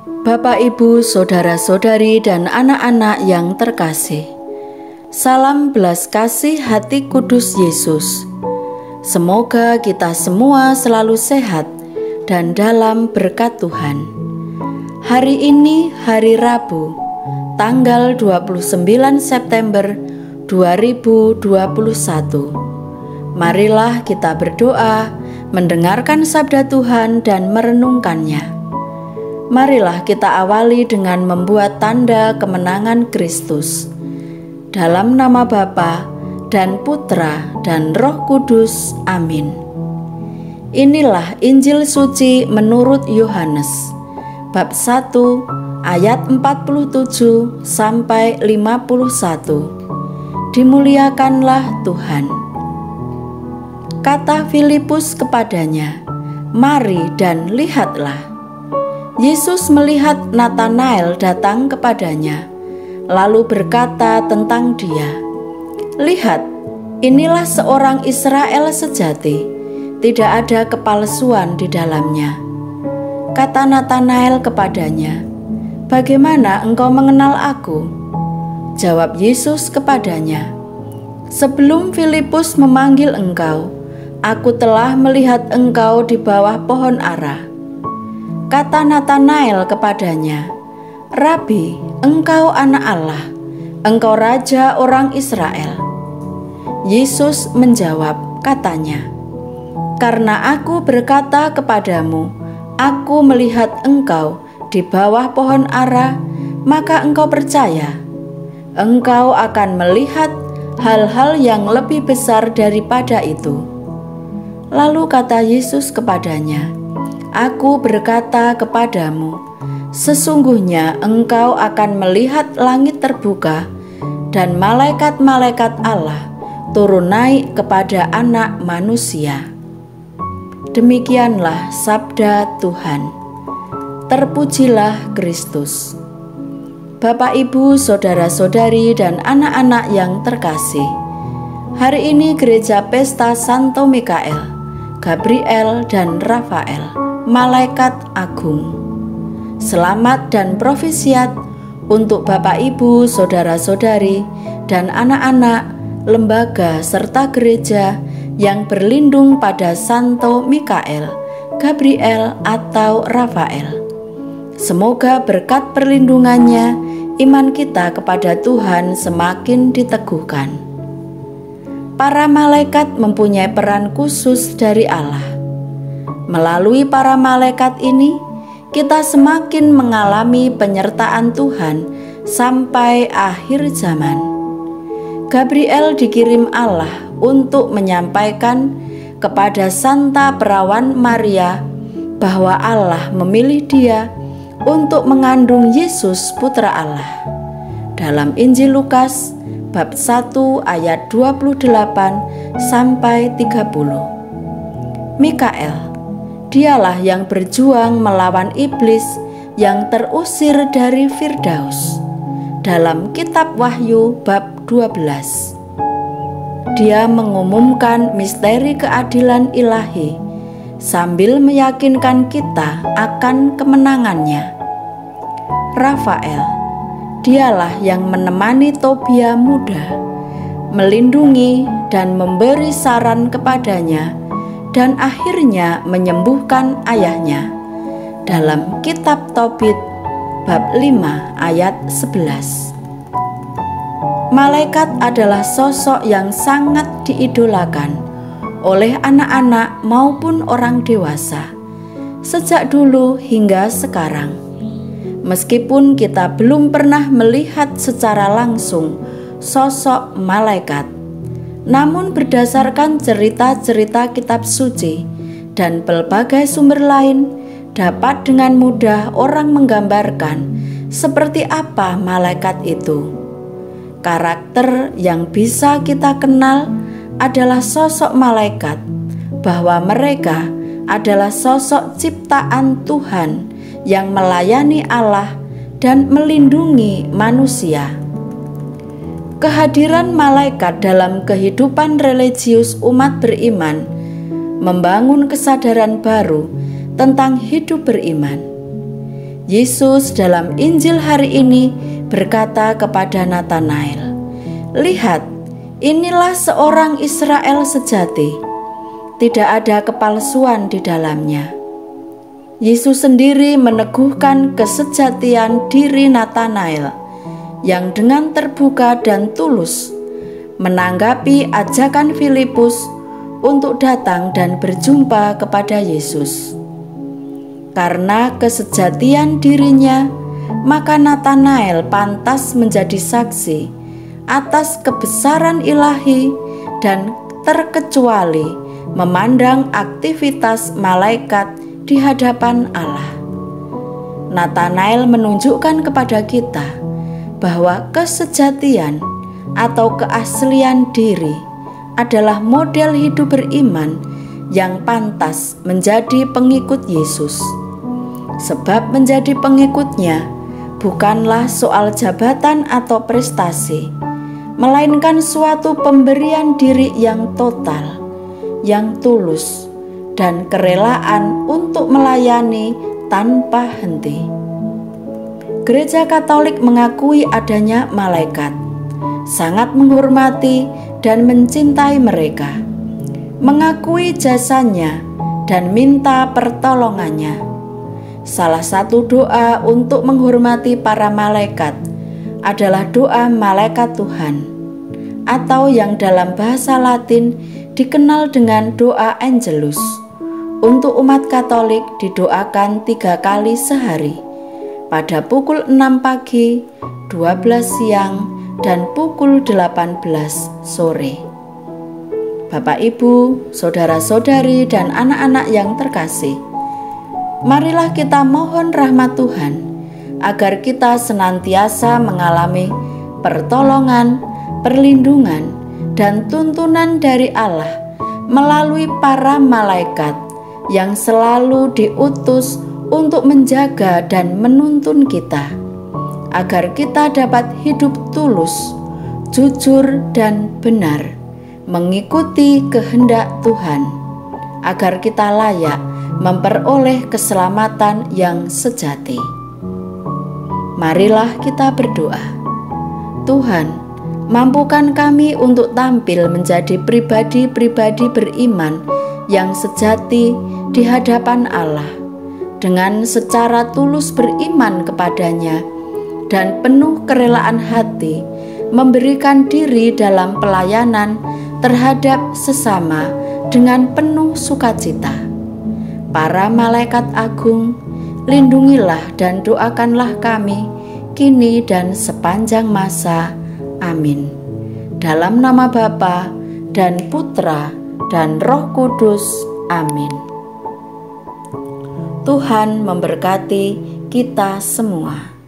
Bapak, Ibu, saudara-saudari, dan anak-anak yang terkasih, salam belas kasih hati kudus Yesus. Semoga kita semua selalu sehat dan dalam berkat Tuhan. Hari ini hari Rabu, tanggal 29 September 2021. Marilah kita berdoa, mendengarkan sabda Tuhan dan merenungkannya. Marilah kita awali dengan membuat tanda kemenangan Kristus. Dalam nama Bapa dan Putra dan Roh Kudus. Amin. Inilah Injil suci menurut Yohanes, bab 1 ayat 47 sampai 51. Dimuliakanlah Tuhan. Kata Filipus kepadanya, "Mari dan lihatlah." Yesus melihat Natanael datang kepadanya, lalu berkata tentang dia, "Lihat, inilah seorang Israel sejati, tidak ada kepalsuan di dalamnya." Kata Natanael kepadanya, "Bagaimana engkau mengenal aku?" Jawab Yesus kepadanya, "Sebelum Filipus memanggil engkau, aku telah melihat engkau di bawah pohon ara." Kata Natanael kepadanya, "Rabi, engkau anak Allah, engkau raja orang Israel." Yesus menjawab katanya, "Karena aku berkata kepadamu, aku melihat engkau di bawah pohon ara, maka engkau percaya. Engkau akan melihat hal-hal yang lebih besar daripada itu." Lalu kata Yesus kepadanya, "Aku berkata kepadamu, sesungguhnya engkau akan melihat langit terbuka dan malaikat-malaikat Allah turun naik kepada Anak Manusia." Demikianlah sabda Tuhan. Terpujilah Kristus. Bapak, Ibu, saudara-saudari, dan anak-anak yang terkasih, hari ini gereja pesta Santo Mikael, Gabriel, dan Rafael, Malaikat Agung. Selamat dan profisiat untuk Bapak, Ibu, saudara-saudari, dan anak-anak, lembaga, serta gereja yang berlindung pada Santo Mikael, Gabriel, atau Rafael. Semoga berkat perlindungannya, iman kita kepada Tuhan semakin diteguhkan. Para malaikat mempunyai peran khusus dari Allah. Melalui para malaikat ini, kita semakin mengalami penyertaan Tuhan sampai akhir zaman. Gabriel dikirim Allah untuk menyampaikan kepada Santa Perawan Maria bahwa Allah memilih dia untuk mengandung Yesus Putra Allah. Dalam Injil Lukas bab 1 ayat 28 sampai 30. Mikael, dialah yang berjuang melawan iblis yang terusir dari Firdaus. Dalam kitab Wahyu bab 12. Dia mengumumkan misteri keadilan ilahi sambil meyakinkan kita akan kemenangannya. Rafael, dialah yang menemani Tobia muda, melindungi dan memberi saran kepadanya, dan akhirnya menyembuhkan ayahnya. Dalam kitab Tobit bab 5 ayat 11. Malaikat adalah sosok yang sangat diidolakan oleh anak-anak maupun orang dewasa sejak dulu hingga sekarang. Meskipun kita belum pernah melihat secara langsung sosok malaikat, namun berdasarkan cerita-cerita kitab suci dan pelbagai sumber lain, dapat dengan mudah orang menggambarkan seperti apa malaikat itu. Karakter yang bisa kita kenal adalah sosok malaikat, bahwa mereka adalah sosok ciptaan Tuhan yang melayani Allah dan melindungi manusia. Kehadiran malaikat dalam kehidupan religius umat beriman membangun kesadaran baru tentang hidup beriman. Yesus dalam Injil hari ini berkata kepada Natanael, "Lihat, inilah seorang Israel sejati. Tidak ada kepalsuan di dalamnya." Yesus sendiri meneguhkan kesejatian diri Natanael yang dengan terbuka dan tulus menanggapi ajakan Filipus untuk datang dan berjumpa kepada Yesus. Karena kesejatian dirinya, maka Natanael pantas menjadi saksi atas kebesaran ilahi dan terkecuali memandang aktivitas malaikat di hadapan Allah. Natanael menunjukkan kepada kita bahwa kesejatian atau keaslian diri adalah model hidup beriman yang pantas menjadi pengikut Yesus. Sebab menjadi pengikutnya bukanlah soal jabatan atau prestasi, melainkan suatu pemberian diri yang total, yang tulus, dan kerelaan untuk melayani tanpa henti. Gereja Katolik mengakui adanya malaikat, sangat menghormati dan mencintai mereka, mengakui jasanya dan minta pertolongannya. Salah satu doa untuk menghormati para malaikat adalah doa malaikat Tuhan, atau yang dalam bahasa Latin dikenal dengan doa Angelus. Untuk umat Katolik didoakan 3 kali sehari, pada pukul 6 pagi, 12 siang, dan pukul 18 sore. Bapak, Ibu, saudara-saudari, dan anak-anak yang terkasih, marilah kita mohon rahmat Tuhan agar kita senantiasa mengalami pertolongan, perlindungan, dan tuntunan dari Allah melalui para malaikat yang selalu diutus untuk menjaga dan menuntun kita, agar kita dapat hidup tulus, jujur, dan benar mengikuti kehendak Tuhan, agar kita layak memperoleh keselamatan yang sejati. Marilah kita berdoa. Tuhan, mampukan kami untuk tampil menjadi pribadi-pribadi beriman yang sejati di hadapan Allah, dengan secara tulus beriman kepadanya dan penuh kerelaan hati memberikan diri dalam pelayanan terhadap sesama dengan penuh sukacita. Para malaikat agung, lindungilah dan doakanlah kami kini dan sepanjang masa. Amin. Dalam nama Bapa dan Putra dan Roh Kudus. Amin. Tuhan memberkati kita semua.